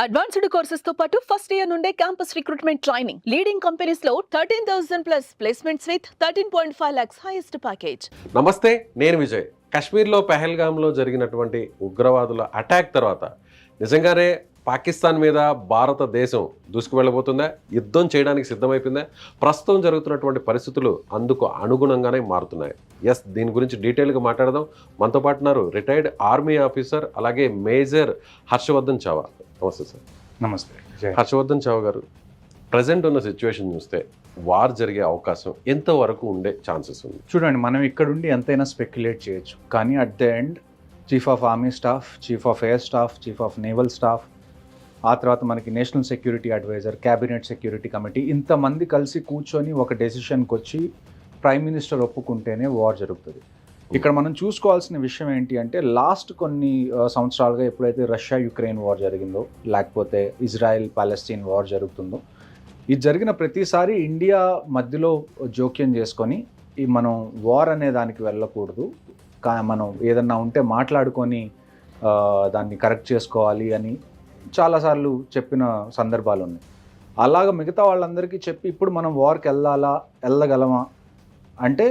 Advanced courses తో పాటు first year నుండే campus recruitment training leading companies లో 13,000 plus placements with 13.5 lakhs highest package. నమస్తే, నేను విజయ్. కాశ్మీర్లో పెహల్గామ్లో జరిగినటువంటి ఉగ్రవాదుల అటాక్ తర్వాత నిజంగానే పాకిస్తాన్ మీద భారతదేశం దూసుకు వెళ్ళబోతుందా, యుద్ధం చేయడానికి సిద్ధమైపోయిందా? ప్రస్తుతం జరుగుతున్నటువంటి పరిస్థితులు అందుకు అనుగుణంగానే మారుతున్నాయి. దీని గురించి డీటెయిల్గా మాట్లాడదాం. మనతో పాటు ఉన్నారు రిటైర్డ్ ఆర్మీ ఆఫీసర్, అలాగే మేజర్ హర్షవర్ధన్ చావా. నమస్తే సార్. నమస్తే. హర్షవర్ధన్ చావా గారు, ప్రజెంట్ ఉన్న సిచ్యువేషన్ చూస్తే వార్ జరిగే అవకాశం ఎంతవరకు ఉండే ఛాన్సెస్ ఉంది? చూడండి, మనం ఇక్కడుండి ఎంతైనా స్పెక్యులేట్ చేయొచ్చు, కానీ at the end chief of army staff, chief of air staff, chief of naval staff, ఆ తర్వాత మనకి national security advisor, cabinet security committee, ఇంతమంది కలిసి కూర్చొని ఒక డెసిషన్కి వచ్చి ప్రైమ్ మినిస్టర్ ఒప్పుకుంటేనే వార్ జరుగుతుంది. ఇక్కడ మనం చూసుకోవాల్సిన విషయం ఏంటి అంటే, లాస్ట్ కొన్ని సంవత్సరాలుగా ఎప్పుడైతే రష్యా యుక్రెయిన్ వార్ జరిగిందో, లేకపోతే ఇజ్రాయెల్ పాలెస్తీన్ వార్ జరుగుతుందో, ఇది జరిగిన ప్రతిసారి ఇండియా మధ్యలో జోక్యం చేసుకొని ఈ మనం వార్ అనే దానికి వెళ్ళకూడదు, మనం ఏదన్నా ఉంటే మాట్లాడుకొని దాన్ని కరెక్ట్ చేసుకోవాలి అని చాలాసార్లు చెప్పిన సందర్భాలు ఉన్నాయి. అలాగ మిగతా వాళ్ళందరికీ చెప్పి ఇప్పుడు మనం వార్కి వెళ్ళగలమా అంటే,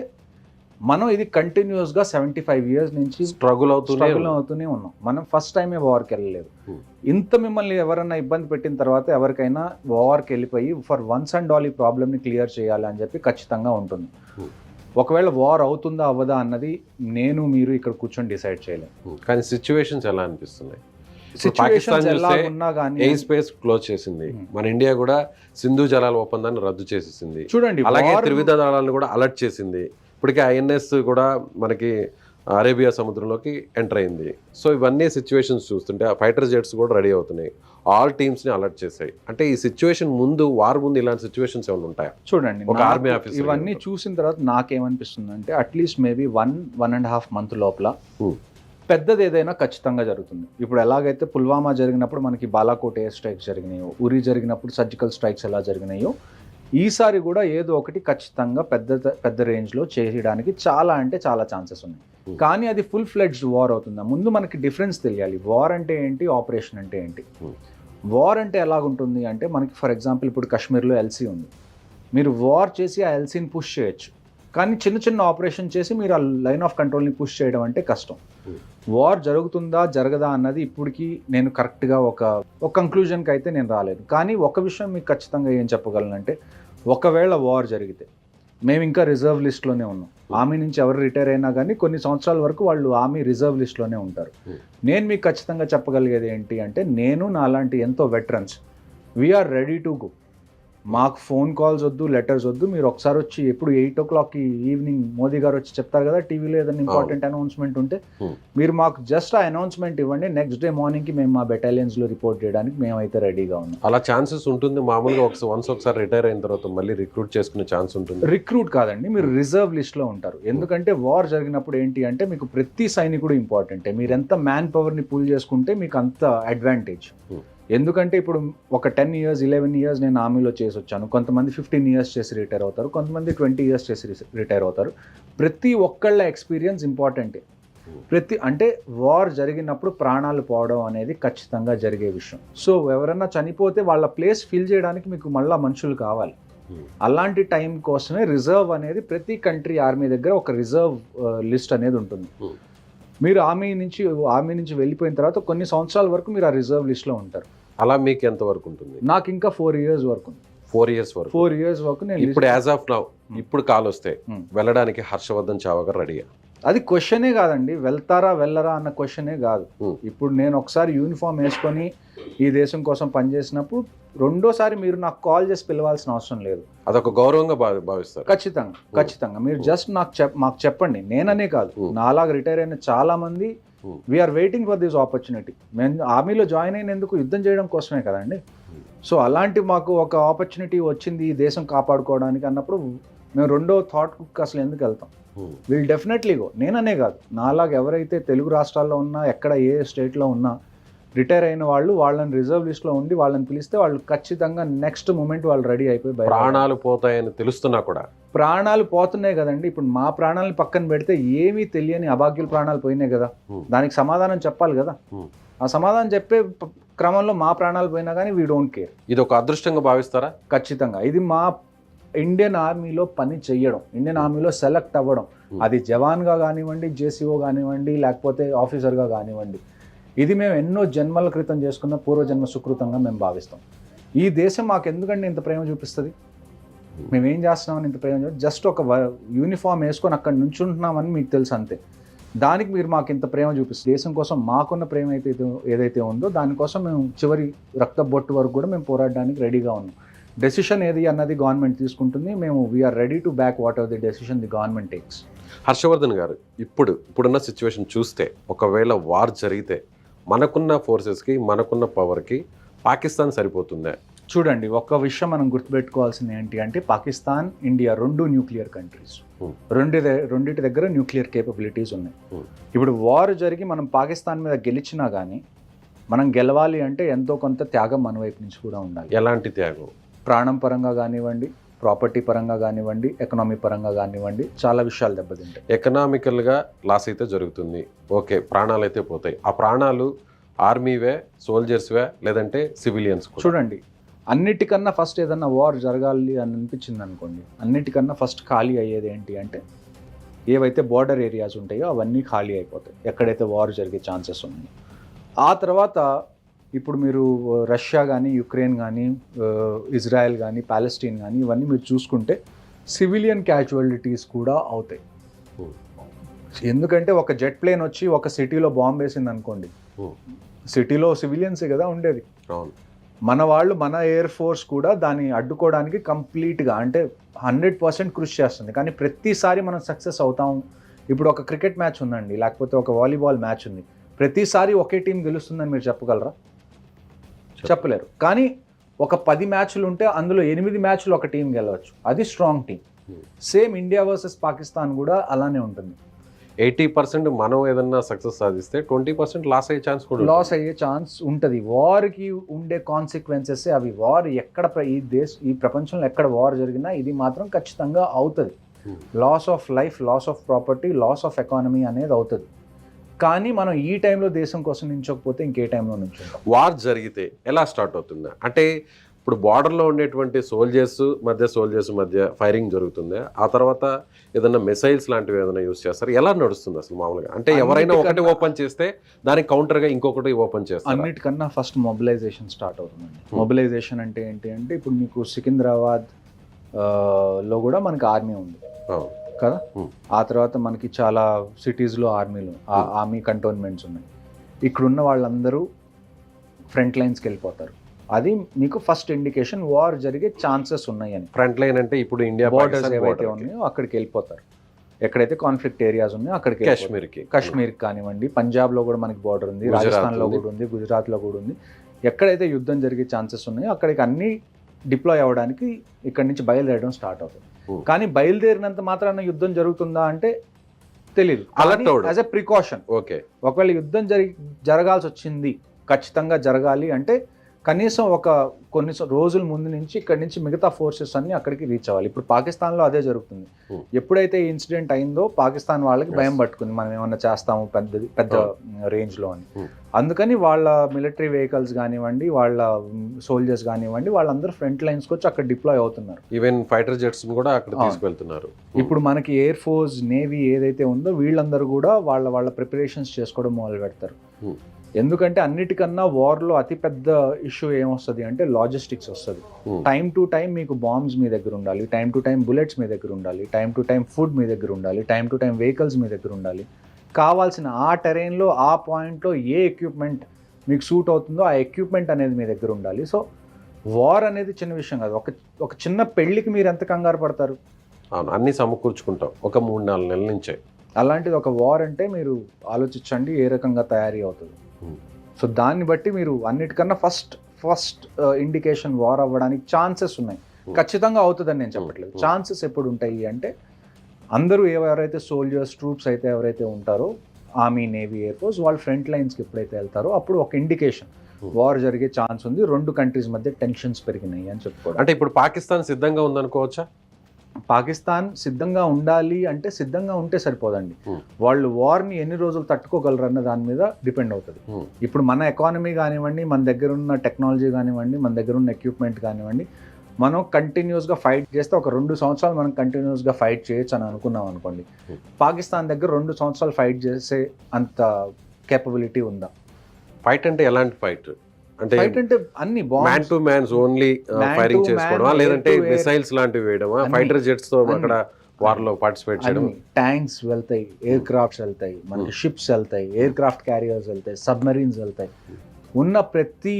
మనం ఇది కంటిన్యూస్గా 75 years నుంచి స్ట్రగుల్ అవుతూనే ఉన్నాం. మనం ఫస్ట్ టైమే వార్కి వెళ్ళలేదు. ఇంత మిమ్మల్ని ఎవరైనా ఇబ్బంది పెట్టిన తర్వాత ఎవరికైనా వార్కి వెళ్ళిపోయి ఫర్ వన్స్ అండ్ ఆల్ ఈ ప్రాబ్లమ్ని క్లియర్ చేయాలి అని చెప్పి ఖచ్చితంగా ఉంటుంది. ఒకవేళ వార్ అవుతుందా అవ్వదా అన్నది నేను మీరు ఇక్కడ కూర్చొని డిసైడ్ చేయలేము. కానీ సిచ్యువేషన్స్ ఎలా అనిపిస్తున్నాయి? పాకిస్తాన్ ఎలా ఉన్నా కానీ ఎయిర్ స్పేస్ క్లోజ్ చేసింది, మన ఇండియా కూడా సింధు జలాల ఒప్పందాన్ని రద్దు చేసేసింది. చూడండి, అలాగే త్రివిధ దళాలను కూడా అలర్ట్ చేసింది. ఇప్పటికే ఐఎన్ఎస్ కూడా మనకి అరేబియా సముద్రంలోకి ఎంటర్ అయింది. సో ఇవన్నీ సిచ్యువేషన్స్ చూస్తుంటే ఆ ఫైటర్ జెట్స్ కూడా రెడీ అవుతున్నాయి, ఆల్ టీమ్స్ని అలర్ట్ చేశాయి. అంటే ఈ సిచ్యువేషన్ ముందు, వార్ ముందు ఇలాంటి సిచ్యువేషన్స్ ఏమైనా ఉంటాయా? చూడండి, ఒక ఆర్మీ ఆఫీసర్ ఇవన్నీ చూసిన తర్వాత నాకేమనిపిస్తుంది అంటే, అట్లీస్ట్ మేబీ 1.5 month లోపల పెద్దది ఏదైనా ఖచ్చితంగా జరుగుతుంది. ఇప్పుడు ఎలాగైతే పుల్వామా జరిగినప్పుడు మనకి బాలాకోట్ ఎయిర్ స్ట్రైక్స్ జరిగినాయో, ఉరి జరిగినప్పుడు సర్జికల్ స్ట్రైక్స్ ఎలా జరిగినాయో, ఈసారి కూడా ఏదో ఒకటి ఖచ్చితంగా పెద్ద రేంజ్లో చేయడానికి చాలా ఛాన్సెస్ ఉన్నాయి. కానీ అది ఫుల్ ఫ్లెడ్జ్డ్ వార్ అవుతుందా? ముందు మనకి డిఫరెన్స్ తెలియాలి. వార్ అంటే ఏంటి, ఆపరేషన్ అంటే ఏంటి. వార్ అంటే ఎలాగుంటుంది అంటే, మనకి ఫర్ ఎగ్జాంపుల్ ఇప్పుడు కాశ్మీర్లో ఎల్సీ ఉంది. మీరు వార్ చేసి ఆ ఎల్సీని పుష్ చేయొచ్చు, కానీ చిన్న ఆపరేషన్ చేసి మీరు ఆ లైన్ ఆఫ్ కంట్రోల్ని పుష్ చేయడం అంటే కష్టం. వార్ జరుగుతుందా జరగదా అన్నది ఇప్పటికీ నేను కరెక్ట్గా ఒక కంక్లూజన్కి అయితే నేను రాలేదు. కానీ ఒక విషయం మీకు ఖచ్చితంగా ఏం చెప్పగలనంటే, ఒకవేళ వార్ జరిగితే మేము ఇంకా రిజర్వ్ లిస్ట్లోనే ఉన్నాం. ఆర్మీ నుంచి ఎవరు రిటైర్ అయినా కానీ కొన్ని సంవత్సరాల వరకు వాళ్ళు ఆర్మీ రిజర్వ్ లిస్ట్లోనే ఉంటారు. నేను మీకు ఖచ్చితంగా చెప్పగలిగేది ఏంటి అంటే, నేను నాలాంటి ఎంతో veterans we are ready to go. మాకు ఫోన్ కాల్స్ వద్దు, లెటర్స్ వద్దు. మీరు ఒకసారి వచ్చి ఎప్పుడు 8 o'clock ఈవినింగ్ మోదీ గారు వచ్చి చెప్తారు కదా టీవీలో ఏదైనా ఇంపార్టెంట్ అనౌన్స్మెంట్ ఉంటే, మీరు మాకు జస్ట్ ఆ అనౌన్స్మెంట్ ఇవ్వండి, నెక్స్ట్ డే మార్నింగ్కి మేము మా బెటాలియన్స్లో రిపోర్ట్ చేయడానికి మేమైతే రెడీగా ఉన్నాం. అలా ఛాన్సెస్ ఉంటుంది మామూలుగా? ఒకసారి రిటైర్ అయిన తర్వాత మళ్ళీ రిక్రూట్ చేసుకునే ఛాన్స్ ఉంటుంది? రిక్రూట్ కాదండి, మీరు రిజర్వ్ లిస్ట్లో ఉంటారు. ఎందుకంటే వార్ జరిగినప్పుడు ఏంటి అంటే, మీకు ప్రతి సైనికుడు ఇంపార్టెంటే. మీరు ఎంత మ్యాన్ పవర్ని పూల్ చేసుకుంటే మీకు అంత అడ్వాంటేజ్. ఎందుకంటే ఇప్పుడు ఒక 10 years 11 years నేను ఆర్మీలో చేసి వచ్చాను. కొంతమంది 15 years చేసి రిటైర్ అవుతారు, కొంతమంది 20 years చేసి రిటైర్ అవుతారు. ప్రతి ఒక్కళ్ళ ఎక్స్పీరియన్స్ ఇంపార్టెంటే. అంటే వార్ జరిగినప్పుడు ప్రాణాలు పోవడం అనేది ఖచ్చితంగా జరిగే విషయం. సో ఎవరైనా చనిపోతే వాళ్ళ ప్లేస్ ఫిల్ చేయడానికి మీకు మళ్ళీ మనుషులు కావాలి. అలాంటి టైం కోసమే రిజర్వ్ అనేది ప్రతి కంట్రీ ఆర్మీ దగ్గర ఒక రిజర్వ్ లిస్ట్ అనేది ఉంటుంది. మీరు ఆర్మీ నుంచి వెళ్ళిపోయిన తర్వాత కొన్ని సంవత్సరాల వరకు మీరు ఆ రిజర్వ్ లిస్ట్లో ఉంటారు. అలా మీకు ఎంత వరకు ఉంటుంది? నాకు ఇంకా 4 years వరకు ఉంది. 4 years వరకు నేను ఇప్పుడు యాజ్ ఆఫ్ నౌ ఇప్పుడు కాల్ వస్తే వెళ్ళడానికి హర్షవర్ధన్ చావా గారు రెడీగా? అది క్వశ్చనే కాదండి, వెళ్తారా వెళ్ళరా అన్న క్వశ్చనే కాదు. ఇప్పుడు నేను ఒకసారి యూనిఫామ్ వేసుకొని ఈ దేశం కోసం పనిచేసినప్పుడు రెండోసారి మీరు నాకు కాల్ చేసి పిలవాల్సిన అవసరం లేదు. అదొక గౌరవంగా భావిస్తారు. ఖచ్చితంగా మీరు జస్ట్ మాకు చెప్పండి. నేననే కాదు, నాలాగా రిటైర్ అయిన చాలా మంది we are waiting for this opportunity. మేము ఆర్మీలో జాయిన్ అయినందుకు యుద్ధం చేయడం కోసమే కదండి. సో అలాంటి మాకు ఒక ఆపర్చునిటీ వచ్చింది ఈ దేశం కాపాడుకోవడానికి అన్నప్పుడు మేము రెండో థాట్కి అసలు ఎందుకు వెళ్తాం? Will definitely go. నేననే కాదు, నాలాగా ఎవరైతే తెలుగు రాష్ట్రాల్లో ఉన్నా, ఎక్కడ ఏ స్టేట్లో ఉన్నా రిటైర్ అయిన వాళ్ళు, వాళ్ళని రిజర్వ్ లిస్ట్లో ఉండి వాళ్ళని పిలిస్తే వాళ్ళు ఖచ్చితంగా నెక్స్ట్ మూమెంట్ వాళ్ళు రెడీ అయిపోయి ప్రాణాలు పోతాయని తెలుస్తున్నా కూడా ప్రాణాలు పోతున్నాయి కదండి. ఇప్పుడు మా ప్రాణాలను పక్కన పెడితే ఏమీ తెలియని అభాగ్యుల ప్రాణాలు పోయినాయి కదా. దానికి సమాధానం చెప్పాలి కదా. ఆ సమాధానం చెప్పే క్రమంలో మా ప్రాణాలు పోయినా కానీ వీ డోంట్ కేర్. ఇది ఒక అదృష్టంగా భావిస్తారా? ఖచ్చితంగా ఇది మా ఇండియన్ ఆర్మీలో పని చెయ్యడం, ఇండియన్ ఆర్మీలో సెలెక్ట్ అవ్వడం, అది జవాన్గా కానివ్వండి, జేసీఓ కానివ్వండి, లేకపోతే ఆఫీసర్గా కానివ్వండి, ఇది మేము ఎన్నో జన్మల క్రితం చేసుకున్న పూర్వజన్మ సుకృతంగా మేము భావిస్తాం. ఈ దేశం మాకు ఎందుకంటే ఇంత ప్రేమ చూపిస్తుంది, మేమేం చేస్తున్నామని ఇంత ప్రేమ, జస్ట్ ఒక యూనిఫామ్ వేసుకొని అక్కడ నుంచుంటున్నామని మీకు తెలుసు అంతే. దానికి మీరు మాకు ఇంత ప్రేమ చూపిస్తుంది. దేశం కోసం మాకున్న ప్రేమ అయితే ఏదైతే ఉందో దానికోసం మేము చివరి రక్త బొట్టు వరకు కూడా మేము పోరాడడానికి రెడీగా ఉన్నాం. డెసిషన్ ఏది అన్నది గవర్నమెంట్ తీసుకుంటుంది. మేము we are ready to back whatever the decision the government takes. Harshavardhan గారు, ఇప్పుడున్న సిచ్యువేషన్ చూస్తే ఒకవేళ వార్ జరిగితే మనకున్న ఫోర్సెస్కి మనకున్న పవర్కి పాకిస్తాన్ సరిపోతుందా? చూడండి, ఒక్క విషయం మనం గుర్తుపెట్టుకోవాల్సింది ఏంటి అంటే పాకిస్తాన్, ఇండియా రెండు న్యూక్లియర్ కంట్రీస్. రెండింటి దగ్గర న్యూక్లియర్ కేపబిలిటీస్ ఉన్నాయి. ఇప్పుడు వార్ జరిగి మనం పాకిస్తాన్ మీద గెలిచినా కానీ మనం గెలవాలి అంటే ఎంతో కొంత త్యాగం మన వైపు నుంచి కూడా ఉండాలి. ఎలాంటి త్యాగం? ప్రాణం పరంగా కానివ్వండి, ప్రాపర్టీ పరంగా కానివ్వండి, ఎకనామీ పరంగా కానివ్వండి, చాలా విషయాలు దెబ్బతింటాయి. ఎకనామికల్గా లాస్ అయితే జరుగుతుంది, ఓకే, ప్రాణాలు అయితే పోతాయి. ఆ ప్రాణాలు ఆర్మీవే, సోల్జర్స్వే, లేదంటే సివిలియన్స్? చూడండి, అన్నిటికన్నా ఫస్ట్ ఏదన్నా వార్ జరగాలి అని అనిపించింది అనుకోండి, అన్నిటికన్నా ఫస్ట్ ఖాళీ అయ్యేది ఏంటి అంటే ఏవైతే బార్డర్ ఏరియాస్ ఉంటాయో అవన్నీ ఖాళీ అయిపోతాయి, ఎక్కడైతే వార్ జరిగే ఛాన్సెస్ ఉన్నాయో. ఆ తర్వాత ఇప్పుడు మీరు రష్యా కానీ, యుక్రెయిన్ కానీ, ఇజ్రాయెల్ కానీ, పాలెస్టీన్ కానీ ఇవన్నీ మీరు చూసుకుంటే సివిలియన్ క్యాజువాలిటీస్ కూడా అవుతాయి. ఎందుకంటే ఒక జెట్ ప్లేన్ వచ్చి ఒక సిటీలో బాంబు వేసింది అనుకోండి, సిటీలో సివిలియన్సే కదా ఉండేది. అవును. మన వాళ్ళు, మన ఎయిర్ ఫోర్స్ కూడా దాన్ని అడ్డుకోవడానికి కంప్లీట్గా అంటే 100% కృషి చేస్తుంది. కానీ ప్రతిసారి మనం సక్సెస్ అవుతాం. ఇప్పుడు ఒక క్రికెట్ మ్యాచ్ ఉందండి, లేకపోతే ఒక వాలీబాల్ మ్యాచ్ ఉంది, ప్రతిసారి ఒకే టీం గెలుస్తుందని మీరు చెప్పగలరా? చెప్పలేరు. కానీ ఒక 10 మ్యాచ్లు ఉంటే అందులో 8 మ్యాచ్లు ఒక టీం గెలవచ్చు, అది strong team. Same India versus Pakistan కూడా అలానే ఉంటుంది. 80% మనం ఏదన్నా సక్సెస్ సాధిస్తే 20% లాస్ అయ్యే ఛాన్స్ కూడా ఉంటుంది. వార్కి ఉండే కాన్సిక్వెన్సెస్ అవి. వార్ ఎక్కడ ఈ ప్రపంచంలో ఎక్కడ వార్ జరిగినా ఇది మాత్రం ఖచ్చితంగా అవుతుంది. Loss of life, loss of property, loss of economy అనేది అవుతుంది. కానీ మనం ఈ టైంలో దేశం కోసం నించకపోతే ఇంకే టైంలో నించుంటాం. వార్ జరిగితే ఎలా స్టార్ట్ అవుతుందా అంటే ఇప్పుడు బార్డర్లో ఉండేటువంటి సోల్జర్స్ మధ్య ఫైరింగ్ జరుగుతుంది, ఆ తర్వాత ఏదైనా మిసైల్స్ లాంటివి ఏదైనా యూస్ చేస్తారు, ఎలా నడుస్తుంది అసలు మామూలుగా? అంటే ఎవరైనా ఒకటి ఓపెన్ చేస్తే దానికి కౌంటర్గా ఇంకొకటి ఓపెన్ చేస్తారు. అన్నిటికన్నా ఫస్ట్ మొబిలైజేషన్ స్టార్ట్ అవుతుందండి. మొబిలైజేషన్ అంటే ఏంటి అంటే ఇప్పుడు మీకు సికింద్రాబాద్ లో కూడా మనకి ఆర్మీ ఉంది కదా, ఆ తర్వాత మనకి చాలా సిటీస్లో ఆర్మీ కంటోన్మెంట్స్ ఉన్నాయి. ఇక్కడున్న వాళ్ళందరూ ఫ్రంట్ లైన్స్కి వెళ్ళిపోతారు. అది మీకు ఫస్ట్ ఇండికేషన్ వార్ జరిగే ఛాన్సెస్ ఉన్నాయని. ఫ్రంట్ లైన్ అంటే ఇప్పుడు ఇండియా బార్డర్స్ ఏవైతే ఉన్నాయో అక్కడికి వెళ్ళిపోతారు. ఎక్కడైతే కాన్ఫ్లిక్ట్ ఏరియాస్ ఉన్నాయో అక్కడికి, కాశ్మీర్కి కానివ్వండి, పంజాబ్లో కూడా మనకి బార్డర్ ఉంది, రాజస్థాన్లో కూడా ఉంది, గుజరాత్లో కూడా ఉంది. ఎక్కడైతే యుద్ధం జరిగే ఛాన్సెస్ ఉన్నాయో అక్కడికి అన్ని డిప్లాయ్ అవ్వడానికి ఇక్కడి నుంచి బయలుదేరడం స్టార్ట్ అవుతుంది. కానీ బయలుదేరినంత మాత్రాన యుద్ధం జరుగుతుందా అంటే తెలియదు. యాజ్ ఎ ప్రికాషన్, ఓకే, ఒకవేళ యుద్ధం జరగాల్సి వచ్చింది, ఖచ్చితంగా జరగాలి అంటే కనీసం కొన్ని రోజుల ముందు నుంచి ఇక్కడి నుంచి మిగతా ఫోర్సెస్ అన్ని అక్కడికి రీచ్ అవ్వాలి. ఇప్పుడు పాకిస్తాన్లో అదే జరుగుతుంది. ఎప్పుడైతే ఈ ఇన్సిడెంట్ అయిందో పాకిస్తాన్ వాళ్ళకి భయం పట్టుకుంది, మనం ఏమన్నా చేస్తాము పెద్ద రేంజ్లో అని. అందుకని వాళ్ళ మిలిటరీ వెహికల్స్ కానివ్వండి, వాళ్ళ సోల్జర్స్ కానివ్వండి, వాళ్ళందరూ ఫ్రంట్ లైన్స్కి వచ్చి అక్కడ డిప్లాయ్ అవుతున్నారు. ఈవెన్ ఫైటర్ జెట్స్ కూడా అక్కడ తీసుకెళ్తున్నారు. ఇప్పుడు మనకి ఎయిర్ ఫోర్స్, నేవీ ఏదైతే ఉందో వీళ్ళందరూ కూడా వాళ్ళ ప్రిపరేషన్స్ చేసుకోవడం మొదలు పెడతారు. ఎందుకంటే అన్నిటికన్నా వార్లో అతిపెద్ద ఇష్యూ ఏమొస్తుంది అంటే లాజిస్టిక్స్ వస్తుంది. టైం టు టైం మీకు బాంబ్స్ మీ దగ్గర ఉండాలి, టైం టు టైం బుల్లెట్స్ మీ దగ్గర ఉండాలి, టైం టు టైం ఫుడ్ మీ దగ్గర ఉండాలి, టైం టు టైం వెహికల్స్ మీ దగ్గర ఉండాలి. కావాల్సిన ఆ టెరైన్లో, ఆ పాయింట్లో ఏ ఎక్విప్మెంట్ మీకు సూట్ అవుతుందో ఆ ఎక్విప్మెంట్ అనేది మీ దగ్గర ఉండాలి. సో వార్ అనేది చిన్న విషయం కాదు. ఒక చిన్న పెళ్ళికి మీరు ఎంత కంగారు పడతారు? అవును, అన్నీ సమకూర్చుకుంటాం ఒక 3-4 నెలల నుంచే. అలాంటిది ఒక వార్ అంటే మీరు ఆలోచించండి ఏ రకంగా తయారీ అవుతుంది. సో దాన్ని బట్టి మీరు అన్నిటికన్నా ఫస్ట్ ఇండికేషన్ వార్ అవ్వడానికి ఛాన్సెస్ ఉన్నాయి. ఖచ్చితంగా అవుతుందని నేను చెప్పట్లేదు. ఛాన్సెస్ ఎప్పుడు ఉంటాయి అంటే అందరూ ఎవరైతే సోల్జర్స్, ట్రూప్స్ అయితే ఎవరైతే ఉంటారో, ఆర్మీ, నేవీ, ఎయిర్ ఫోర్స్, వాళ్ళు ఫ్రంట్ లైన్స్కి ఎప్పుడైతే వెళ్తారో అప్పుడు ఒక ఇండికేషన్ వార్ జరిగే ఛాన్స్ ఉంది, 2 కంట్రీస్ మధ్య టెన్షన్స్ పెరిగినాయి అని చెప్పుకోవాలి. అంటే ఇప్పుడు పాకిస్తాన్ సిద్ధంగా ఉందనుకోవచ్చా? పాకిస్తాన్ సిద్ధంగా ఉండాలి అంటే సిద్ధంగా ఉంటే సరిపోదండి. Hmm. వాళ్ళు వార్ని ఎన్ని రోజులు తట్టుకోగలరు అన్న దాని మీద డిపెండ్ అవుతుంది. ఇప్పుడు మన ఎకానమీ కానివ్వండి, మన దగ్గర ఉన్న టెక్నాలజీ కానివ్వండి, మన దగ్గర ఉన్న ఎక్విప్మెంట్ కానివ్వండి, మనం కంటిన్యూస్గా ఫైట్ చేస్తే ఒక 2 సంవత్సరాలు మనం కంటిన్యూస్గా ఫైట్ చేయొచ్చు అని అనుకున్నాం అనుకోండి. పాకిస్తాన్ దగ్గర 2 సంవత్సరాలు ఫైట్ చేసే అంత కేపబిలిటీ ఉందా? ఫైట్ అంటే ఎలాంటి ఫైట్? అంటే ఫైట్ అంటే అన్ని man to mans only Man firing to చేసుకోవడమా, man, లేదంటే air to air. మిసైల్స్ లాంటివి వేయడమా, అన్ని. ఫైటర్ జెట్స్ తో అన్ని. అక్కడ వార్లో పార్టిసిపేట్ చేయడం? ట్యాంక్స్ వెళ్తాయి, ఎయిర్ క్రాఫ్ట్స్ వెళ్తాయి, మనకి షిప్స్ వెళ్తాయి, ఎయిర్ క్రాఫ్ట్ క్యారియర్స్ వెళ్తాయి, సబ్మరీన్స్ వెళ్తాయి. ఉన్న ప్రతి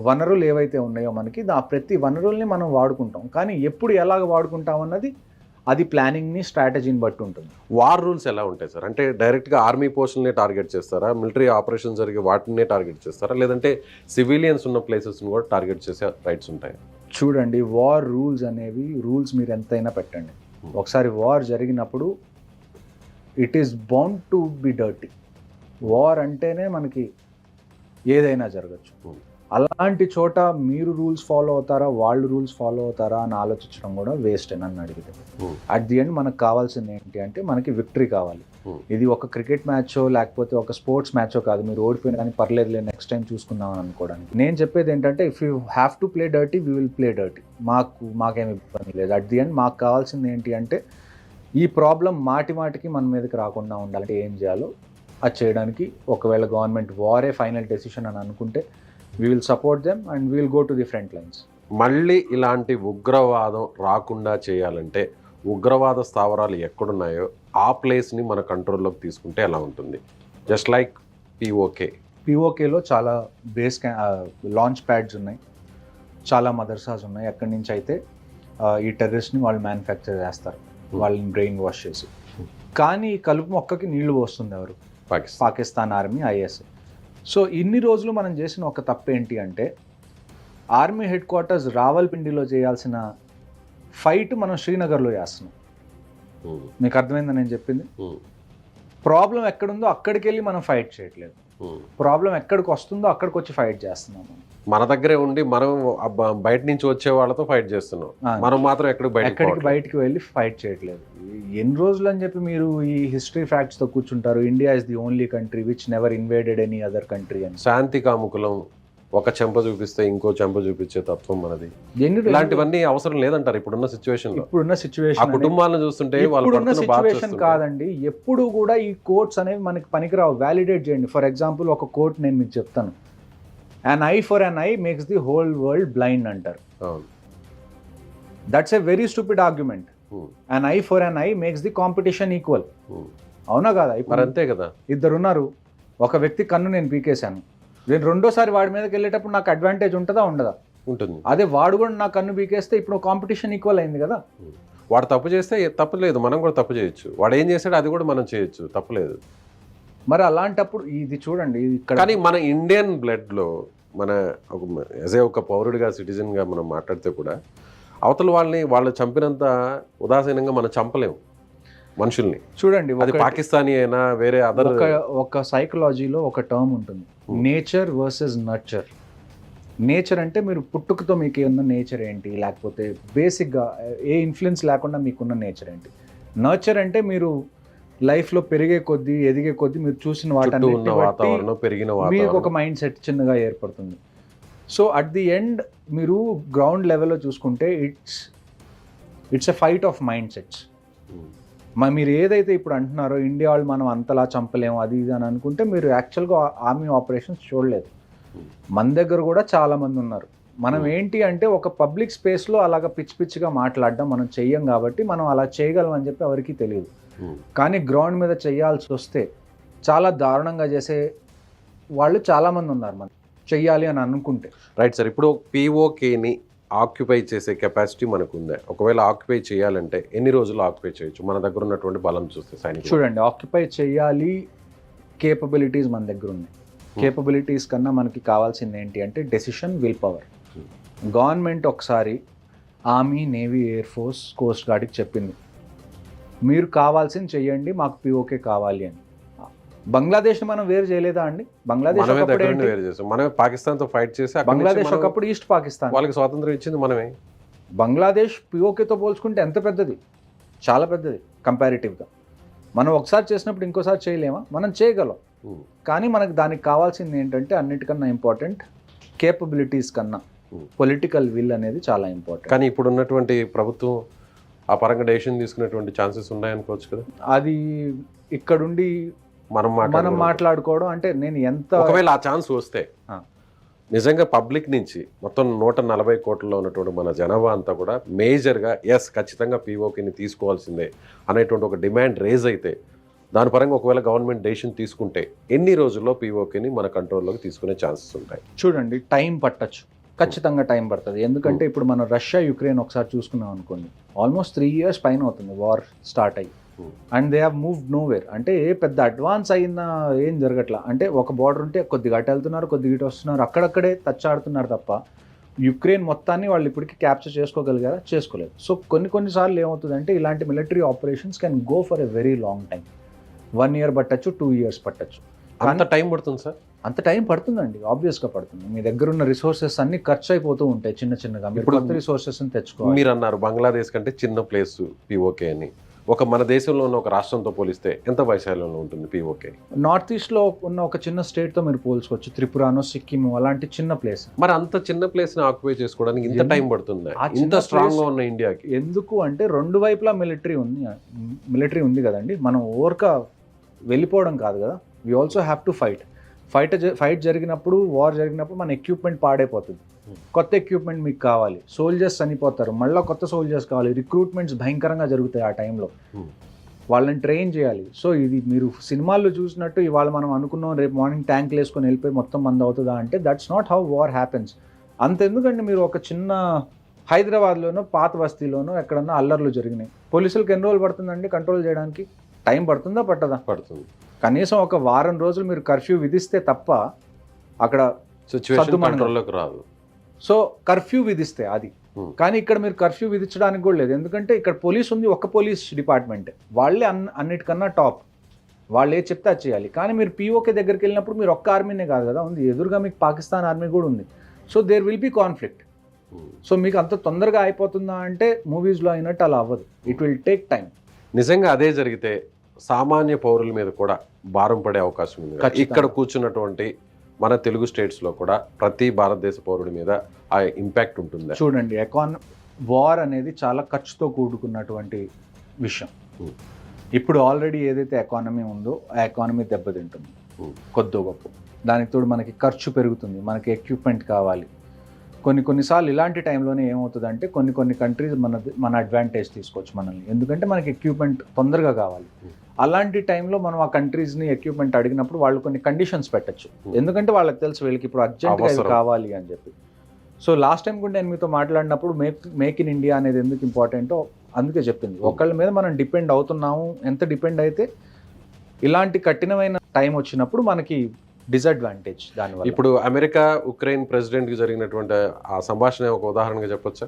వనరులు ఏవైతే ఉన్నాయో మనకి ఆ ప్రతి వనరుల్ని మనం వాడుకుంటాం. కానీ ఎప్పుడు ఎలాగ వాడుకుంటాం అన్నది అది ప్లానింగ్ని స్ట్రాటజీని బట్టి ఉంటుంది. వార్ రూల్స్ ఎలా ఉంటాయి సార్? అంటే డైరెక్ట్గా ఆర్మీ పోస్టులనే టార్గెట్ చేస్తారా, మిలిటరీ ఆపరేషన్ జరిగే వాటినే టార్గెట్ చేస్తారా, లేదంటే సివిలియన్స్ ఉన్న ప్లేసెస్ని కూడా టార్గెట్ చేసే రైట్స్ ఉంటాయి? చూడండి, వార్ రూల్స్ అనేవి రూల్స్ మీరు ఎంతైనా పెట్టండి, ఒకసారి వార్ జరిగినప్పుడు it is bound to be dirty. War అంటేనే మనకి ఏదైనా జరగచ్చు. అలాంటి చోట మీరు రూల్స్ ఫాలో అవుతారా, వాళ్ళు రూల్స్ ఫాలో అవుతారా అని ఆలోచించడం కూడా వేస్ట్ అని నన్ను అడిగితే. అట్ ది ఎండ్ మనకు కావాల్సింది ఏంటి అంటే మనకి విక్టరీ కావాలి. ఇది ఒక క్రికెట్ మ్యాచో లేకపోతే ఒక స్పోర్ట్స్ మ్యాచో కాదు. మీరు ఓడిపోయినా కానీ పర్లేదులే నెక్స్ట్ టైం చూసుకుందాం అని అనుకోవడానికి. నేను చెప్పేది ఏంటంటే if you have to play dirty we will play dirty. మాకేమి ఇబ్బంది లేదు. అట్ ది ఎండ్ మాకు కావాల్సింది ఏంటి అంటే ఈ ప్రాబ్లం మాటికి మన మీదకి రాకుండా ఉండాలంటే ఏం చేయాలో అది చేయడానికి ఒకవేళ గవర్నమెంట్ వారే ఫైనల్ డెసిషన్ అని అనుకుంటే we will support them and we will go to the front lines. మళ్ళీ ఇలాంటి ఉగ్రవాదం రాకుండా చేయాలంటే ఉగ్రవాద స్థావరాలు ఎక్కడున్నాయో ఆ ప్లేస్ని మన కంట్రోల్లోకి తీసుకుంటే ఎలా ఉంటుంది? జస్ట్ లైక్ పిఓకేలో చాలా లాంచ్ ప్యాడ్స్ ఉన్నాయి, చాలా మదర్సాస్ ఉన్నాయి. ఎక్కడి నుంచి అయితే ఈ టెర్రరిస్ట్ని వాళ్ళు మ్యానుఫ్యాక్చర్ చేస్తారు, వాళ్ళని బ్రెయిన్ వాష్ చేసి. కానీ కలుపు మొక్కకి నీళ్లు పోస్తుంది ఎవరు? Pakistan army, ISI. సో ఇన్ని రోజులు మనం చేసిన ఒక తప్పు ఏంటి అంటే ఆర్మీ హెడ్ క్వార్టర్స్ రావల్పిండిలో చేయాల్సిన ఫైట్ మనం శ్రీనగర్లో చేస్తున్నాం. మీకు అర్థమైందా నేను చెప్పింది? ప్రాబ్లం ఎక్కడుందో అక్కడికి వెళ్ళి మనం ఫైట్ చేయట్లేదు. ప్రాబ్లం ఎక్కడికి వస్తుందో అక్కడికి వచ్చి ఫైట్ చేస్తున్నాం. మన దగ్గరే ఉండి మనం బయట నుంచి వచ్చే వాళ్ళతో ఫైట్ చేస్తున్నాం, మనం మాత్రం ఎక్కడికి బయటికి వెళ్ళి ఫైట్ చేయట్లేదు. ఎన్ని రోజులు అని చెప్పి మీరు ఈ హిస్టరీ ఫ్యాక్ట్స్తో కూర్చుంటారు? India is the only country which never invaded any other country అని. శాంతి కాముకులం, ఒక చెంప చూపిస్తే ఇంకో చెంప చూపించే తత్వం మనది. ఇలాంటివన్నీ అవసరం లేదంటారు ఇప్పుడున్న సిచ్యువేషన్. ఆ కుటుంబాలను చూస్తుంటే ఇప్పుడున్న సిచ్యువేషన్ కాదండి. ఎప్పుడు కూడా ఈ కోర్ట్స్ అనేవి మనకి పనికిరావు. వ్యాలిడేట్ చేయండి. ఫర్ ఎగ్జాంపుల్ ఒక కోర్ట్ నేను మీకు చెప్తాను, an eye for an eye makes the whole world blind అంటారు. That's a very stupid argument. An eye for an eye makes the competition equal. అవునా కదా? ఇప్పుడు అంతే కదా. ఇద్దరున్నారు, ఒక వ్యక్తి కన్ను నేను పీకేశాను, నేను రెండోసారి వాడి మీదకి వెళ్ళేటప్పుడు నాకు అడ్వాంటేజ్ ఉంటుందా ఉండదా? ఉంటుంది. అదే వాడు కూడా నా కన్ను పీకేస్తే ఇప్పుడు కాంపిటీషన్ ఈక్వల్ అయింది కదా. వాడు తప్పు చేస్తే తప్పులేదు, మనం కూడా తప్పు చేయొచ్చు. వాడు ఏం చేశాడు అది కూడా మనం చేయొచ్చు, తప్పులేదు. మరి అలాంటప్పుడు ఇది చూడండి ఇక్కడ. కానీ మన ఇండియన్ బ్లడ్లో మన ఒక పౌరుడిగా సిటిజన్గా మనం మాట్లాడితే కూడా అవతల వాళ్ళు చంపినంత ఉదాసీనంగా మనం చంపలేము మనుషుల్ని. చూడండి, అది పాకిస్తానీ అయినా వేరే అదర్. ఒక సైకలాజీలో ఒక టర్మ్ ఉంటుంది, నేచర్ వర్సెస్ నర్చర్. నేచర్ అంటే మీరు పుట్టుకతో మీకు ఏమన్నా నేచర్ ఏంటి, లేకపోతే బేసిక్గా ఏ ఇన్ఫ్లుయెన్స్ లేకుండా మీకున్న నేచర్ ఏంటి. నర్చర్ అంటే మీరు లైఫ్లో పెరిగే కొద్దీ ఎదిగే కొద్దీ మీరు చూసిన వాతావరణం పెరిగిన మీకు ఒక మైండ్ సెట్ చిన్నగా ఏర్పడుతుంది. సో అట్ ది ఎండ్ మీరు గ్రౌండ్ లెవెల్లో చూసుకుంటే it's a fight of mind sets. మీరు ఏదైతే ఇప్పుడు అంటున్నారో ఇండియా వాళ్ళు మనం అంతలా చంపలేము అది ఇది అని అనుకుంటే మీరు యాక్చువల్గా ఆర్మీ ఆపరేషన్స్ చూడలేదు. మన దగ్గర కూడా చాలామంది ఉన్నారు. మనం ఏంటి అంటే ఒక పబ్లిక్ స్పేస్లో అలాగ పిచ్చిగా మాట్లాడడం మనం చెయ్యం కాబట్టి మనం అలా చేయగలం అని చెప్పి ఎవరికీ తెలియదు. కానీ గ్రౌండ్ మీద చేయాల్సి వస్తే చాలా దారుణంగా చేసే వాళ్ళు చాలామంది ఉన్నారు మనం చెయ్యాలి అని అనుకుంటే. రైట్ సార్, ఇప్పుడు పిఓకేని ఆక్యుపై చేసే కెపాసిటీ మనకు ఉందా? ఒకవేళ ఆక్యుపై చేయాలంటే ఎన్ని రోజులు ఆక్యుపై చేయొచ్చు మన దగ్గర ఉన్నటువంటి బలం చూస్తే? సైనికులు చూడండి, ఆక్యుపై చేయాలి, కేపబిలిటీస్ మన దగ్గర ఉన్నాయి. కేపబిలిటీస్ కన్నా మనకి కావాల్సింది ఏంటి అంటే డెసిషన్, విల్ పవర్. గవర్నమెంట్ ఒకసారి army, navy, air force, coast గార్డ్కి చెప్పింది మీరు కావాల్సింది చెయ్యండి, మాకు పిఓకే కావాలి అని. బంగ్లాదేశ్ మనం వేరు చేయలేదా అండి? బంగ్లాదేశ్ మనమే పాకిస్తాన్తో ఫైట్ చేసి బంగ్లాదేశ్ ఒకప్పుడు ఈస్ట్ పాకిస్తాన్, వాళ్ళకి స్వాతంత్రం ఇచ్చింది మనమే. బంగ్లాదేశ్ పిఓకేతో పోల్చుకుంటే ఎంత పెద్దది, చాలా పెద్దది కంపారిటివ్గా. మనం ఒకసారి చేసినప్పుడు ఇంకోసారి చేయలేమా? మనం చేయగలం. కానీ మనకు దానికి కావాల్సింది ఏంటంటే అన్నిటికన్నా ఇంపార్టెంట్ కేపబిలిటీస్ కన్నా పొలిటికల్ విల్ అనేది చాలా ఇంపార్టెంట్. కానీ ఇప్పుడు ఉన్నటువంటి ప్రభుత్వం ఆ పరంగా డెసిషన్ తీసుకునేటువంటి ఛాన్సెస్ ఉన్నాయనుకోవచ్చు కదా. అది ఇక్కడుండి మనం మాట్లాడుకోవడం అంటే నేను ఎంత ఒకవేళ ఆ ఛాన్స్ వస్తే ఆ. నిజంగా పబ్లిక్ నుంచి మొత్తం 140 కోట్లలో ఉన్నటువంటి మన జనాభా అంతా కూడా మేజర్గా ఎస్ ఖచ్చితంగా పీఓకేని తీసుకోవాల్సిందే అనేటువంటి ఒక డిమాండ్ రేజ్ అయితే దాని పరంగా ఒకవేళ గవర్నమెంట్ డెసిషన్ తీసుకుంటే ఎన్ని రోజుల్లో పీఓకేని మన కంట్రోల్లోకి తీసుకునే ఛాన్సెస్ ఉంటాయి? చూడండి, టైం పట్టచ్చు, ఖచ్చితంగా టైం పడుతుంది. ఎందుకంటే ఇప్పుడు మనం రష్యా యుక్రెయిన్ ఒకసారి చూసుకున్నాం అనుకోండి, ఆల్మోస్ట్ 3 years పైన అవుతుంది వార్ స్టార్ట్ అయ్యి. And they have moved nowhere. అంటే పెద్ద అడ్వాన్స్ అయిన ఏం జరగట్లా. అంటే ఒక బార్డర్ ఉంటే కొద్దిగా అటు వెళ్తున్నారు, కొద్దిగా ఇటు వస్తున్నారు, అక్కడక్కడే టచ్ ఆడుతున్నారు తప్ప యుక్రెయిన్ మొత్తాన్ని వాళ్ళు ఇప్పటికీ క్యాప్చర్ చేసుకోగలిగారా? చేసుకోలేదు. సో కొన్నిసార్లు ఏమవుతుందంటే ఇలాంటి military operations can go for a very long time. 1 year పట్టచ్చు, 2 years పట్టచ్చు. అంత టైం పడుతుంది సార్? అంత టైం పడుతుందండి, ఆబ్వియస్గా పడుతుంది. మీ దగ్గర ఉన్న రిసోర్సెస్ అన్ని ఖర్చు అయిపోతూ ఉంటాయి చిన్నగా. ఇప్పుడు కొత్త రిసోర్సెస్ని తెచ్చుకోవాలి. మీరు అన్నారు బంగ్లాదేశ్ కంటే చిన్న ప్లేస్ పీఓకే అని. ఒక మన దేశంలో ఉన్న ఒక రాష్ట్రంతో పోలిస్తే ఎంత వైశాల్యంలో ఉంటుంది పీఓకే? నార్త్ ఈస్ట్లో ఉన్న ఒక చిన్న స్టేట్తో మీరు పోల్చుకోవచ్చు, త్రిపురానో సిక్కిం అలాంటి చిన్న ప్లేస్. మరి అంత చిన్న ప్లేస్ని ఆక్యుపై చేసుకోవడానికి ఇంత టైం పడుతుంది ఇంత స్ట్రాంగ్గా ఉన్న ఇండియాకి? ఎందుకు అంటే రెండు వైపులా మిలిటరీ ఉంది కదండి. మనం ఓవర్గా వెళ్ళిపోవడం కాదు కదా. We also have to fight జరిగినప్పుడు, వార్ జరిగినప్పుడు మన ఎక్విప్మెంట్ పాడైపోతుంది. కొత్త ఎక్విప్మెంట్ మీకు కావాలి, సోల్జర్స్ చనిపోతారు, మళ్ళీ కొత్త సోల్జర్స్ కావాలి, రిక్రూట్మెంట్స్ భయంకరంగా జరుగుతాయి ఆ టైంలో, వాళ్ళని ట్రైన్ చేయాలి. సో ఇది మీరు సినిమాల్లో చూసినట్టు ఇవాళ మనం అనుకున్నాం రేపు మార్నింగ్ ట్యాంక్లు వేసుకొని వెళ్ళిపోయి మొత్తం మంది అవుతుందా అంటే that's not how war happens. అంతెందుకంటే మీరు ఒక చిన్న హైదరాబాద్లోనో పాత బస్తీలోనో ఎక్కడన్నా అల్లర్లు జరిగినాయి, పోలీసులకు ఎన్ని రోజులు పడుతుందండి కంట్రోల్ చేయడానికి? టైం పడుతుందా పట్టదా? పడుతుంది. కనీసం ఒక వారం రోజులు మీరు కర్ఫ్యూ విధిస్తే తప్ప అక్కడ సిచ్యువేషన్ కంట్రోల్లోకి రాదు. సో కర్ఫ్యూ విధిస్తే అది. కానీ ఇక్కడ మీరు కర్ఫ్యూ విధించడానికి కూడా లేదు. ఎందుకంటే ఇక్కడ పోలీస్ ఉంది, ఒక్క పోలీస్ డిపార్ట్మెంట్, వాళ్ళే అన్నిటికన్నా టాప్, వాళ్ళు ఏ చెప్తే అది చేయాలి. కానీ మీరు పీఓకే దగ్గరికి వెళ్ళినప్పుడు మీరు ఒక్క ఆర్మీనే కాదు కదా ఉంది, ఎదురుగా మీకు పాకిస్తాన్ ఆర్మీ కూడా ఉంది. So there will be conflict. So మీకు అంత తొందరగా అయిపోతుందా అంటే మూవీస్లో అయినట్టు అలా అవ్వదు. It will take time. నిజంగా అదే జరిగితే సామాన్య పౌరుల మీద కూడా భారం పడే అవకాశం ఉంది. ఇక్కడ కూర్చున్నటువంటి మన తెలుగు స్టేట్స్లో కూడా ప్రతి భారతదేశ పౌరుడి మీద ఆ ఇంపాక్ట్ ఉంటుంది. చూడండి, వార్ అనేది చాలా ఖర్చుతో కూడుకున్నటువంటి విషయం. ఇప్పుడు ఆల్రెడీ ఏదైతే ఎకానమీ ఉందో ఆ ఎకానమీ దెబ్బతింటుంది కొద్దో గొప్ప. దానికి తోడు మనకి ఖర్చు పెరుగుతుంది, మనకి ఎక్విప్మెంట్ కావాలి. కొన్నిసార్లు ఇలాంటి టైంలోనే ఏమవుతుందంటే కొన్ని కంట్రీస్ మన అడ్వాంటేజ్ తీసుకోవచ్చు మనల్ని, ఎందుకంటే మనకి ఎక్విప్మెంట్ తొందరగా కావాలి. అలాంటి టైంలో మనం ఆ కంట్రీస్ని ఎక్విప్మెంట్ అడిగినప్పుడు వాళ్ళు కొన్ని కండిషన్స్ పెట్టచ్చు, ఎందుకంటే వాళ్ళకి తెలుసు వీళ్ళకి ఇప్పుడు అర్జెంట్గా కావాలి అని చెప్పి. సో లాస్ట్ టైం కూడా నేను మీతో మాట్లాడినప్పుడు మేక్ ఇన్ ఇండియా అనేది ఎందుకు ఇంపార్టెంటో అందుకే చెప్పింది. ఒకళ్ళ మీద మనం డిపెండ్ అవుతున్నాము, ఎంత డిపెండ్ అయితే ఇలాంటి కఠినమైన టైం వచ్చినప్పుడు మనకి డిసడ్వాంటేజ్ దానివల్ల. ఇప్పుడు అమెరికా ఉక్రెయిన్ ప్రెసిడెంట్కి జరిగినటువంటి ఆ సంభాషణ ఒక ఉదాహరణగా చెప్పొచ్చా?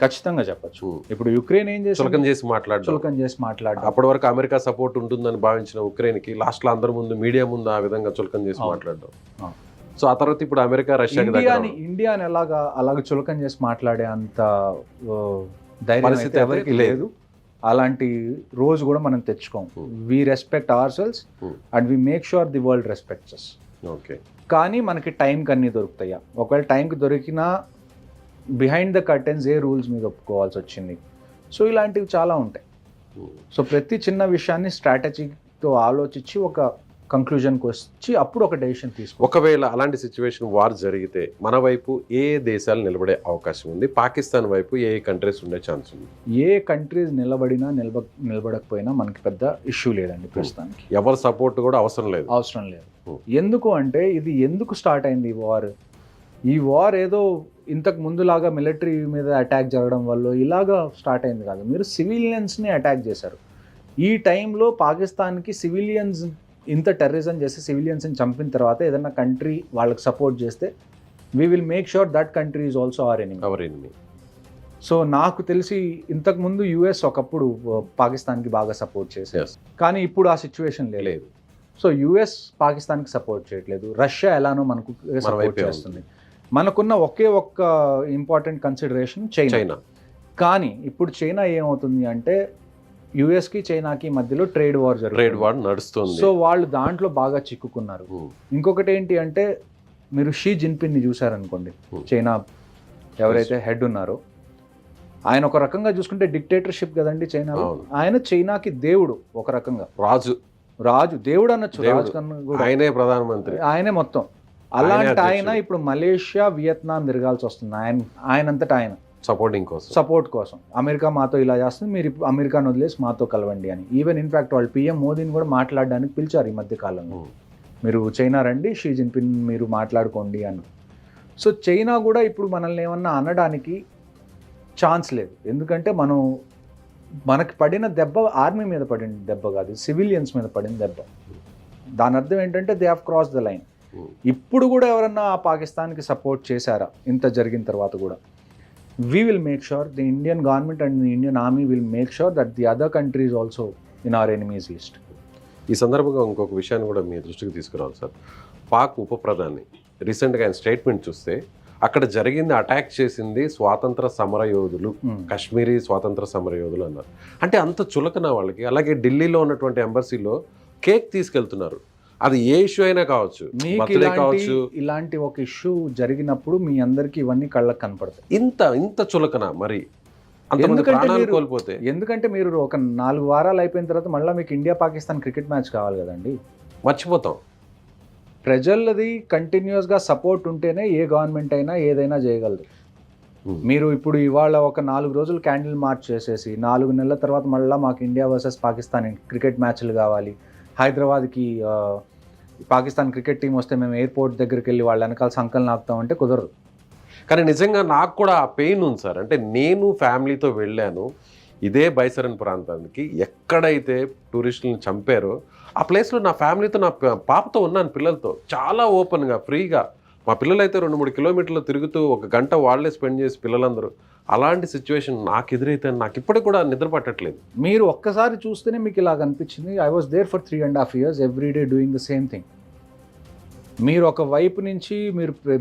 ఖచ్చితంగా చెప్పచ్చు. ఇప్పుడు యుక్రెయిన్ ఏం చేసి చులకన చేసి మాట్లాడు అప్పటి వరకు అమెరికా సపోర్ట్ ఉంటుందని భావించిన ఉక్రెయిన్కి లాస్ట్లో అందరి ముందు మీడియా ముందు ఆ విధంగా చులకన చేసి మాట్లాడడం. సో ఆ తర్వాత ఇప్పుడు అమెరికా ఇండియాని అలాగ చులకన చేసి మాట్లాడే అంత ధైర్యం ఎవరికి లేదు. అలాంటి రోజు కూడా మనం తెచ్చుకోం. We respect our selves and we make sure the world respects us. Okay, కానీ మనకి టైంకి అన్నీ దొరుకుతాయా? ఒకవేళ టైంకి దొరికినా బిహైండ్ ద కర్టెన్స్ ఏ రూల్స్ మీద ఒప్పుకోవాల్సి వచ్చింది. సో ఇలాంటివి చాలా ఉంటాయి. సో ప్రతి చిన్న విషయాన్ని స్ట్రాటజీతో ఆలోచించి ఒక కంక్లూజన్కి వచ్చి అప్పుడు ఒక డెసిషన్ తీసుకో. ఒకవేళ అలాంటి సిచ్యువేషన్ వార్ జరిగితే మన వైపు ఏ దేశాలు నిలబడే అవకాశం ఉంది? పాకిస్తాన్ వైపు ఏ కంట్రీస్ ఉండే ఛాన్స్ ఉంది? ఏ కంట్రీస్ నిలబడినా నిలబడకపోయినా మనకి పెద్ద ఇష్యూ లేదండి ప్రస్తుతానికి. ఎవరి సపోర్ట్ కూడా అవసరం లేదు. ఎందుకు అంటే ఇది ఎందుకు స్టార్ట్ అయింది ఈ వార్ ఏదో ఇంతకు ముందులాగా మిలిటరీ మీద అటాక్ జరగడం వల్ల ఇలాగా స్టార్ట్ అయింది కాదు. మీరు సివిలియన్స్ని అటాక్ చేశారు. ఈ టైంలో పాకిస్తాన్కి సివిలియన్స్ ఇంత టెర్రరిజం చేసి సివిలియన్స్ని చంపిన తర్వాత ఏదైనా కంట్రీ వాళ్ళకి సపోర్ట్ చేస్తే we will make sure that country is also our enemy. So నాకు తెలిసి ఇంతకుముందు యుఎస్ ఒకప్పుడు పాకిస్తాన్కి బాగా సపోర్ట్ చేసేది, కానీ ఇప్పుడు ఆ సిచ్యువేషన్ లేదు. సో యుఎస్ పాకిస్తాన్కి సపోర్ట్ చేయట్లేదు, రష్యా ఎలానో మనకు సపోర్ట్ చేస్తుంది. మనకున్న ఒక్క ఇంపార్టెంట్ కన్సిడరేషన్ చైనా. కానీ ఇప్పుడు చైనా ఏమవుతుంది అంటే యుఎస్కి చైనాకి మధ్యలో ట్రేడ్ వార్ ట్రేడ్ జరుగుతుంది. వార్ నడుస్తుంది. సో వాళ్ళు దాంట్లో బాగా చిక్కుకున్నారు. ఇంకొకటి ఏంటి అంటే మీరు షీ జిన్పిన్ని చూసారనుకోండి, చైనా ఎవరైతే హెడ్ ఉన్నారో ఆయన ఒక రకంగా చూసుకుంటే డిక్టేటర్షిప్ కదండి చైనాలో. అవును. ఆయన చైనాకి దేవుడు ఒక రకంగా, రాజు దేవుడు అనొచ్చు, దేవుడు. రాజు కన్నా కూడా ఆయనే ప్రధానమంత్రి, ఆయనే మొత్తం. అలాంటి అధ్యక్షుడు. ఆయన ఇప్పుడు మలేషియా వియత్నాం తిరగాల్సి వస్తుంది ఆయనంతటా ఆయన సపోర్ట్ కోసం. అమెరికా మాతో ఇలా చేస్తుంది, మీరు ఇప్పుడు అమెరికాను వదిలేసి మాతో కలవండి అని. ఈవెన్ ఇన్ఫాక్ట్ వాళ్ళు పిఎం మోదీని కూడా మాట్లాడడానికి పిలిచారు ఈ మధ్య కాలంలో. మీరు చైనా రండి, షీ జిన్పిన్ మీరు మాట్లాడుకోండి అని. సో చైనా కూడా ఇప్పుడు మనల్ని ఏమన్నా అనడానికి ఛాన్స్ లేదు. ఎందుకంటే మనకి పడిన దెబ్బ ఆర్మీ మీద పడిన దెబ్బ కాదు, సివిలియన్స్ మీద పడిన దెబ్బ. దాని అర్థం ఏంటంటే they have cross the line. ఇప్పుడు కూడా ఎవరన్నా పాకిస్తాన్కి సపోర్ట్ చేశారా ఇంత జరిగిన తర్వాత కూడా? we will make sure, the Indian government and the Indian army will make sure that the other countries also in our enemies list. ఈ సందర్భంగా ఇంకొక విషయాన్ని కూడా మీ దృష్టికి తీసుకురావాలి సార్. పాక్ ఉప ప్రధాని రీసెంట్గా ఆయన స్టేట్మెంట్ చూస్తే అక్కడ జరిగింది, అటాక్ చేసింది స్వాతంత్ర సమరయోధులు, కాశ్మీరీ స్వాతంత్ర సమరయోధులు అన్నారు. అంటే అంత చులకన వాళ్ళకి. అలాగే ఢిల్లీలో ఉన్నటువంటి ఎంబసీలో కేక్ తీసుకెళ్తున్నారు. అది ఏ ఇష్యూ అయినా కావచ్చు, బర్త్డే కావచ్చు. ఇలాంటి ఒక ఇష్యూ జరిగినప్పుడు మీ అందరికి ఇవన్నీ కళ్ళకు కనపడతాయి. ఇంత చులకన మరి అంతమంది ప్రాణాలు కోల్పోతే. ఎందుకంటే మీరు ఒక 4 వారాలు అయిపోయిన తర్వాత మళ్ళీ మీకు ఇండియా పాకిస్తాన్ క్రికెట్ మ్యాచ్ కావాలి కదండి, మర్చిపోతాం. ప్రజలది కంటిన్యూస్గా సపోర్ట్ ఉంటేనే ఏ గవర్నమెంట్ అయినా ఏదైనా చేయగలదు. మీరు ఇప్పుడు ఇవాళ ఒక 4 రోజులు క్యాండిల్ మార్చ్ చేసేసి 4 నెలల తర్వాత మళ్ళీ మాకు ఇండియా వర్సెస్ పాకిస్తాన్ క్రికెట్ మ్యాచ్లు కావాలి, హైదరాబాద్కి పాకిస్తాన్ క్రికెట్ టీం వస్తే మేము ఎయిర్పోర్ట్ దగ్గరికి వెళ్ళి వాళ్ళ వెనకాల సంకల్ నాపుతామంటే కుదరదు. కానీ నిజంగా నాకు కూడా ఆ పెయిన్ ఉంది సార్. అంటే నేను ఫ్యామిలీతో వెళ్ళాను ఇదే బైసరన్ ప్రాంతానికి, ఎక్కడైతే టూరిస్టులను చంపారో ఆ ప్లేస్లో నా ఫ్యామిలీతో, నా పాపతో ఉన్నాను, పిల్లలతో చాలా ఓపెన్గా ఫ్రీగా. మా పిల్లలు అయితే 2-3 కిలోమీటర్లు తిరుగుతూ 1 గంట వాళ్ళే స్పెండ్ చేసి పిల్లలందరూ. అలాంటి సిచ్యువేషన్ నాకు ఎదురైతే నాకు ఇప్పటికి కూడా నిద్ర పట్టట్లేదు. మీరు ఒక్కసారి చూస్తేనే మీకు ఇలాగ అనిపించింది. I was there for 3.5 years everyday doing the same thing. మీరు ఒక వైపు నుంచి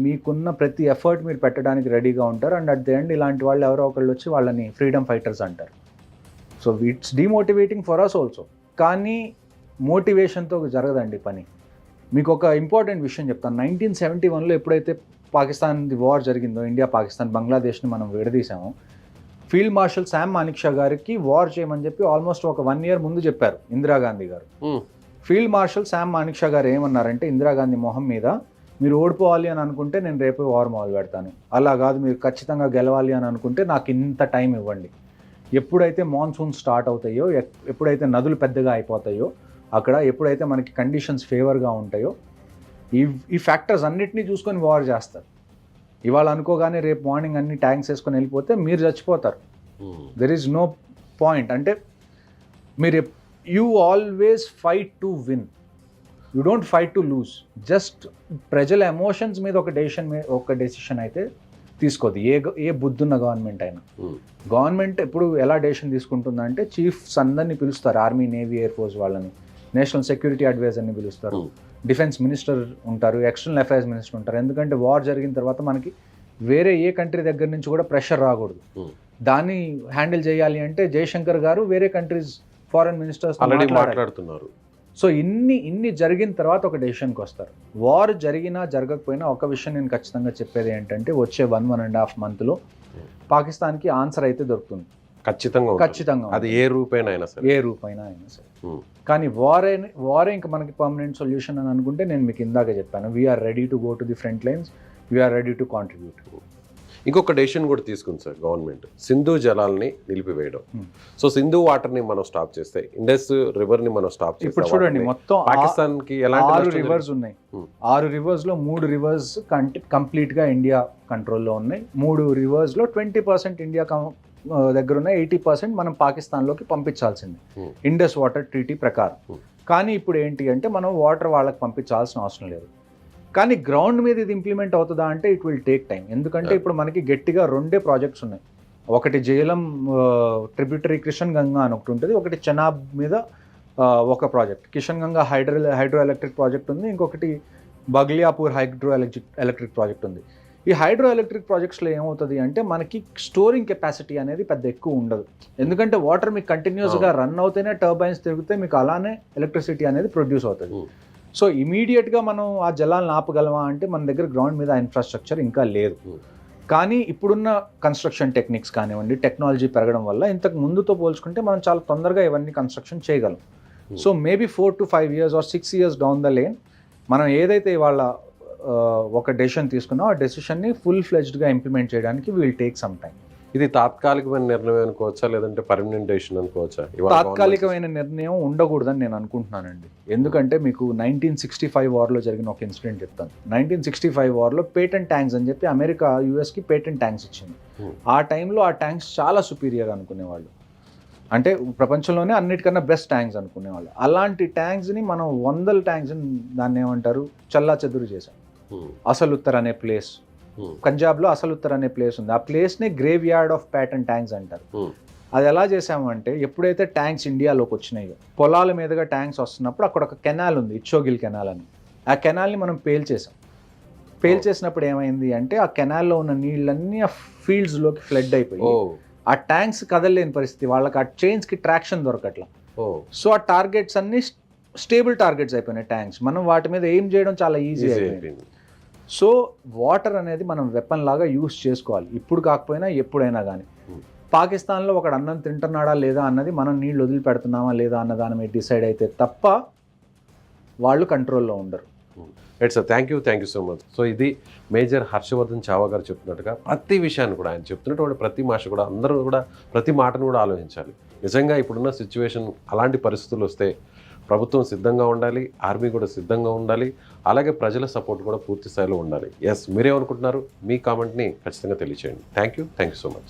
మీకున్న ప్రతి ఎఫర్ట్ మీరు పెట్టడానికి రెడీగా ఉంటారు. అండ్ అట్ ది ఎండ్ ఇలాంటి వాళ్ళు ఎవరో ఒకళ్ళు వచ్చి వాళ్ళని ఫ్రీడమ్ ఫైటర్స్ అంటారు. So it's demotivating for us also. కానీ మోటివేషన్తో జరగదండి పని. మీకు ఒక ఇంపార్టెంట్ విషయం చెప్తాను. 1971లో ఎప్పుడైతే పాకిస్తాన్ వార్ జరిగిందో, ఇండియా పాకిస్తాన్ బంగ్లాదేశ్ని మనం విడదీసామో, ఫీల్డ్ మార్షల్ శామ్ మానిక్షా గారికి వార్ చేయమని చెప్పి ఆల్మోస్ట్ ఒక 1 year ముందు చెప్పారు ఇందిరాగాంధీ గారు. ఫీల్డ్ మార్షల్ శామ్ మానిక్షా గారు ఏమన్నారంటే ఇందిరాగాంధీ మొహం మీద, మీరు ఓడిపోవాలి అని అనుకుంటే నేను రేపు వార్ మొదలు పెడతాను, అలా కాదు మీరు ఖచ్చితంగా గెలవాలి అని అనుకుంటే నాకు ఇంత టైం ఇవ్వండి. ఎప్పుడైతే మాన్సూన్ స్టార్ట్ అవుతాయో, ఎప్పుడైతే నదులు పెద్దగా అయిపోతాయో, అక్కడ ఎప్పుడైతే మనకి కండిషన్స్ ఫేవర్గా ఉంటాయో, ఈ ఫ్యాక్టర్స్ అన్నిటినీ చూసుకొని వార్ చేస్తారు. ఇవాళ అనుకోగానే రేపు మార్నింగ్ అన్ని ట్యాంక్స్ వేసుకొని వెళ్ళిపోతే మీరు చచ్చిపోతారు. There is no point. అంటే మీరు you always fight to win, you don't fight to lose. Just ప్రజల ఎమోషన్స్ మీద ఒక డెసిషన్ అయితే తీసుకోదు ఏ బుద్ధున్న గవర్నమెంట్ అయినా. గవర్నమెంట్ ఎప్పుడు ఎలా డెసిషన్ తీసుకుంటుందంటే చీఫ్స్ అందరినీ పిలుస్తారు, ఆర్మీ, నేవీ, ఎయిర్ ఫోర్స్ వాళ్ళని, నేషనల్ సెక్యూరిటీ అడ్వైజర్ని పిలుస్తారు, డిఫెన్స్ మినిస్టర్ ఉంటారు, ఎక్స్టర్నల్ అఫైర్స్ మినిస్టర్ ఉంటారు. ఎందుకంటే వార్ జరిగిన తర్వాత మనకి వేరే ఏ కంట్రీ దగ్గర నుంచి కూడా ప్రెషర్ రాకూడదు. దాన్ని హ్యాండిల్ చేయాలి అంటే జయశంకర్ గారు వేరే కంట్రీస్ ఫారెన్ మినిస్టర్స్ మాట్లాడుతున్నారు. సో ఇన్ని జరిగిన తర్వాత ఒక డెసిషన్కి వస్తారు. వార్ జరిగినా జరగకపోయినా ఒక విషయం నేను ఖచ్చితంగా చెప్పేది ఏంటంటే వచ్చే 1.5 monthలో పాకిస్తాన్కి ఆన్సర్ అయితే దొరుకుతుంది. ఖచ్చితంగా అది ఏ రూపైనా సరే. కానీ వారే ఇంకా మనకి పర్మనెంట్ సొల్యూషన్ అని అనుకుంటే నేను మీకు ఇందాక చెప్పాను, we are ready to go to the front lines, we are ready to contribute. ఇంకొక డెసిషన్ కూడా తీసుకుంది సార్ గవర్నమెంట్, సింధు జలాల్ని నిలిపివేయడం. సో సింధు వాటర్ని మనం స్టాప్ చేస్తే, ఇండస్ రివర్ని మనం స్టాప్ చేస్తే, ఇప్పుడు చూడండి మొత్తం పాకిస్తాన్కి 6 rivers ఉన్నాయి. 6 riversలో 3 rivers కంప్లీట్గా ఇండియా కంట్రోల్లో ఉన్నాయి. 3 riversలో 20% ఇండియా దగ్గర ఉన్న 80% మనం పాకిస్తాన్లోకి పంపించాల్సింది ఇండస్ వాటర్ ట్రీటీ ప్రకారం. కానీ ఇప్పుడు ఏంటి అంటే మనం వాటర్ వాళ్ళకి పంపించాల్సిన అవసరం లేదు. కానీ గ్రౌండ్ మీద ఇది ఇంప్లిమెంట్ అవుతుందా అంటే ఇట్ విల్ టేక్ టైం. ఎందుకంటే ఇప్పుడు మనకి గట్టిగా 2 ప్రాజెక్ట్స్ ఉన్నాయి. ఒకటి జేలం ట్రిబ్యూటరీ కిషన్ గంగా అని ఒకటి ఉంటుంది, ఒకటి చెనాబ్ మీద ఒక project, Kishan Ganga hydro electric project ఉంది, ఇంకొకటి బగ్లియాపూర్ హైడ్రో ఎలక్ట్రిక్ ప్రాజెక్ట్ ఉంది. ఈ హైడ్రో ఎలక్ట్రిక్ ప్రాజెక్ట్స్లో ఏమవుతుంది అంటే మనకి స్టోరింగ్ కెపాసిటీ అనేది పెద్ద ఎక్కువ ఉండదు, ఎందుకంటే వాటర్ మీకు కంటిన్యూస్గా రన్ అవుతేనే టర్బైన్స్ తిరిగితే మీకు అలానే ఎలక్ట్రిసిటీ అనేది ప్రొడ్యూస్ అవుతుంది. సో ఇమీడియట్గా మనం ఆ జలాలను ఆపగలమా అంటే మన దగ్గర గ్రౌండ్ మీద ఇన్ఫ్రాస్ట్రక్చర్ ఇంకా లేదు. కానీ ఇప్పుడున్న కన్స్ట్రక్షన్ టెక్నిక్స్ కానివ్వండి, టెక్నాలజీ పెరగడం వల్ల ఇంతకు ముందుతో పోల్చుకుంటే మనం చాలా తొందరగా ఇవన్నీ కన్స్ట్రక్షన్ చేయగలం. So maybe 4 to 5 years or 6 years down the lane మనం ఏదైతే ఇవాళ ఒక డెసిషన్ తీసుకున్నామో ఆ డెసిషన్ని ఫుల్ ఫ్లెజ్డ్గా ఇంప్లిమెంట్ చేయడానికి విల్ టేక్ సమ్ టైం. ఇది తాత్కాలికమైన నిర్ణయం అనుకోవచ్చా, లేదంటే పర్మనెంట్ డెసిషన్ అనుకోవచ్చా? తాత్కాలికమైన నిర్ణయం ఉండకూడదని నేను అనుకుంటున్నానండి. ఎందుకంటే మీకు 1965 వార్లో జరిగిన ఒక ఇన్సిడెంట్ చెప్తాను. 1965 వార్లో పేటెంట్ ట్యాంక్స్ అని చెప్పి అమెరికా యూఎస్కి పేటెంట్ ట్యాంక్స్ ఇచ్చింది. ఆ టైంలో ఆ ట్యాంక్స్ చాలా సుపీరియర్ అనుకునేవాళ్ళు, అంటే ప్రపంచంలోనే అన్నిటికన్నా బెస్ట్ ట్యాంక్స్ అనుకునేవాళ్ళు. అలాంటి ట్యాంక్స్ని మనం 100 ట్యాంక్స్ని దాన్ని ఏమంటారు చల్లా చెదురు చేశాం. అసలుత్తర్ అనే ప్లేస్, పంజాబ్లో అసలుత్తర్ అనే ప్లేస్ ఉంది. ఆ ప్లేస్ని grave yard of pattern tanks అంటారు. అది ఎలా చేసామంటే ఎప్పుడైతే ట్యాంక్స్ ఇండియాలోకి వచ్చినాయో, పొలాల మీదుగా ట్యాంక్స్ వస్తున్నప్పుడు అక్కడ ఒక కెనాల్ ఉంది, ఇచ్చోగిల్ కెనాల్ అని. ఆ కెనాల్ని మనం పేల్చేసాం. పేల్చేసినప్పుడు ఏమైంది అంటే ఆ కెనాల్లో ఉన్న నీళ్ళన్నీ ఆ ఫీల్డ్స్లోకి ఫ్లడ్ అయిపోయి ఆ ట్యాంక్స్ కదలలేని పరిస్థితి, వాళ్ళకి ఆ చైన్స్కి ట్రాక్షన్ దొరకట్లా. సో ఆ టార్గెట్స్ అన్ని స్టేబుల్ టార్గెట్స్ అయిపోయినాయి ట్యాంక్స్. మనం వాటి మీద ఏం చేయడం చాలా ఈజీ అయిపోయింది. సో వాటర్ అనేది మనం వెపన్ లాగా యూస్ చేసుకోవాలి, ఇప్పుడు కాకపోయినా ఎప్పుడైనా కానీ. పాకిస్తాన్లో ఒకడు అన్నం తింటున్నాడా లేదా అన్నది మనం నీళ్ళు వదిలిపెడుతున్నామా లేదా అన్న దాని మీద డిసైడ్ అయితే తప్ప వాళ్ళు కంట్రోల్లో ఉండరు. Right sir, thank you so much. So ఇది మేజర్ హర్షవర్ధన్ చావా గారు చెప్తున్నట్టుగా ప్రతి విషయాన్ని కూడా, ఆయన చెప్తున్నటువంటి ప్రతి మాట కూడా అందరూ కూడా ప్రతి మాటను కూడా ఆలోచించాలి. నిజంగా ఇప్పుడున్న సిచ్యువేషన్ అలాంటి పరిస్థితులు వస్తే ప్రభుత్వం సిద్ధంగా ఉండాలి, ఆర్మీ కూడా సిద్ధంగా ఉండాలి, అలాగే ప్రజల సపోర్ట్ కూడా పూర్తి స్థాయిలో ఉండాలి. ఎస్, మీరేమనుకుంటున్నారు? మీ కామెంట్ని ఖచ్చితంగా తెలియచేయండి. Thank you so much.